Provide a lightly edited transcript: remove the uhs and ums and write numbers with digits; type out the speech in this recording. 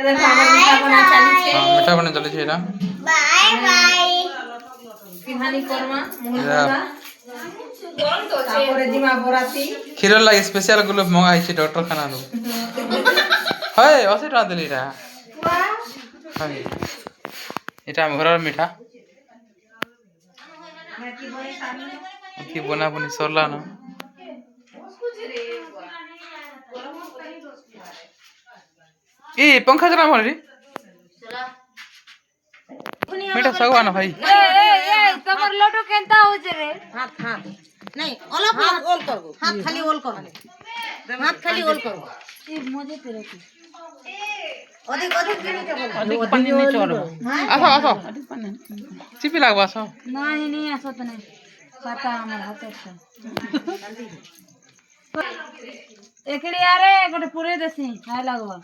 দেখো আমার মিঠা বনা চালিছে মিঠা বনে চলেছে এটা বাই বাই কিহানি করমা মুহূর্তটা তারপরে জিমা বরাতি ক্ষীর লাগে স্পেশাল গুলো মগা হয়েছে ডক্টর খানা হয় 80 টাকা দিলি এটা এটা আমি ঘরের মিঠা কি বনা বনি সরলা না ए पंखा चला मारी मीठा सगवा ना भाई ए तमर लड्डू केनता हो जे रे हाथ हाथ नहीं ओला हाथ ओल कर हाथ खाली ओल कर हाथ खाली ओल कर ई मजे तेरे की अधिक अधिक नहीं के बोल अधिक पानी नहीं चढ़बो आसो आसो चिपी लागबो आसो नहीं आसत नहीं काटा हमर हाथ से एकड़ी यारे गोटे पूरे देसी खाय लागबो